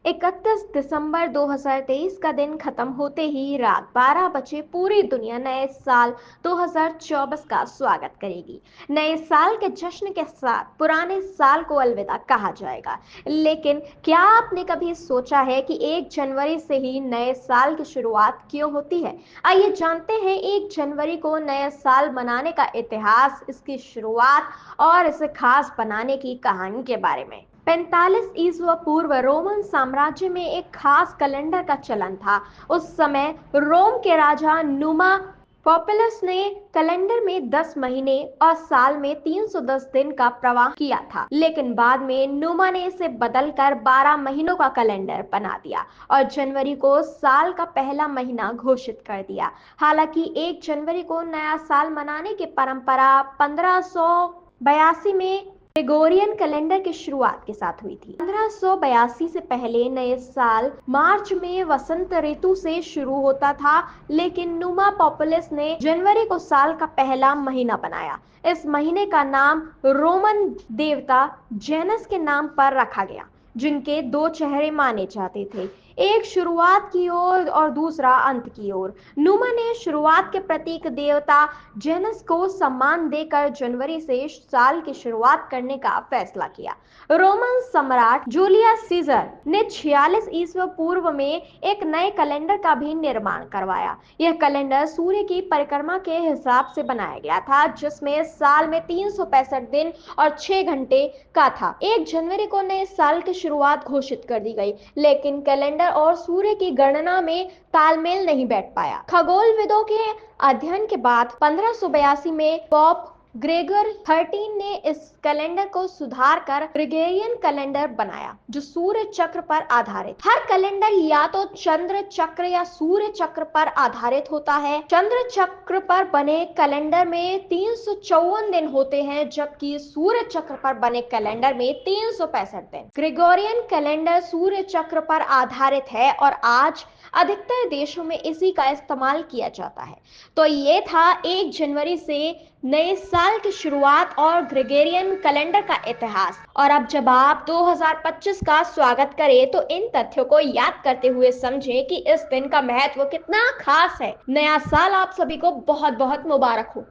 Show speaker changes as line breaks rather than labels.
31 दिसंबर 2023 का दिन खत्म होते ही रात 12 बजे पूरी दुनिया नए साल 2024 का स्वागत करेगी। नए साल के जश्न के साथ पुराने साल को अलविदा कहा जाएगा। लेकिन क्या आपने कभी सोचा है कि 1 जनवरी से ही नए साल की शुरुआत क्यों होती है? आइए जानते हैं 1 जनवरी को नए साल मनाने का इतिहास, इसकी शुरुआत और इसे खास बनाने की कहानी के बारे में। 45 ईस्वी पूर्व रोमन साम्राज्य में एक खास कैलेंडर का चलन था। उस समय रोम के राजा नुमा पॉपुलस ने कैलेंडर में 10 महीने और साल में 310 दिन का प्रवाह किया था, लेकिन बाद में नुमा ने इसे बदलकर 12 महीनों का कैलेंडर बना दिया और जनवरी को साल का पहला महीना घोषित कर दिया। हालांकि 1 जनवरी को नया साल मनाने की परंपरा 1582 में ग्रेगोरियन कैलेंडर की शुरुआत के साथ हुई थी। 1582 से पहले नए साल मार्च में वसंत ऋतु से शुरू होता था, लेकिन नुमा पॉपुलस ने जनवरी को साल का पहला महीना बनाया। इस महीने का नाम रोमन देवता जेनस के नाम पर रखा गया, जिनके 2 चेहरे माने जाते थे, एक शुरुआत की ओर और दूसरा अंत की ओर। नुमा ने शुरुआत के प्रतीक देवता जेनस को सम्मान देकर जनवरी से साल की शुरुआत करने का फैसला किया। रोमन सम्राट जूलियस सीजर ने 46 ईस्वी पूर्व में एक नए कैलेंडर का भी निर्माण करवाया। यह कैलेंडर सूर्य की परिक्रमा के हिसाब से बनाया गया था, जिसमें साल में 365 दिन और 6 घंटे का था। 1 जनवरी को नए साल की शुरुआत घोषित कर दी गई, लेकिन कैलेंडर और सूर्य की गणना में तालमेल नहीं बैठ पाया। खगोलविदों के अध्ययन के बाद 1582 में पॉप ग्रेगर 13 ने इस कैलेंडर को सुधार कर ग्रेगोरियन कैलेंडर बनाया, जो सूर्य चक्र पर आधारित। हर कैलेंडर या तो चंद्र चक्र या सूर्य चक्र पर आधारित होता है। चंद्र चक्र पर बने कैलेंडर में 354 दिन होते हैं, जबकि सूर्य चक्र पर बने कैलेंडर में 365 दिन। ग्रेगोरियन कैलेंडर सूर्य चक्र पर आधारित है और आज अधिकतर देशों में इसी का इस्तेमाल किया जाता है। तो ये था 1 जनवरी से नए साल की शुरुआत और ग्रेगोरियन कैलेंडर का इतिहास। और अब जब आप 2025 का स्वागत करें तो इन तथ्यों को याद करते हुए समझें कि इस दिन का महत्व कितना खास है। नया साल आप सभी को बहुत बहुत मुबारक हो।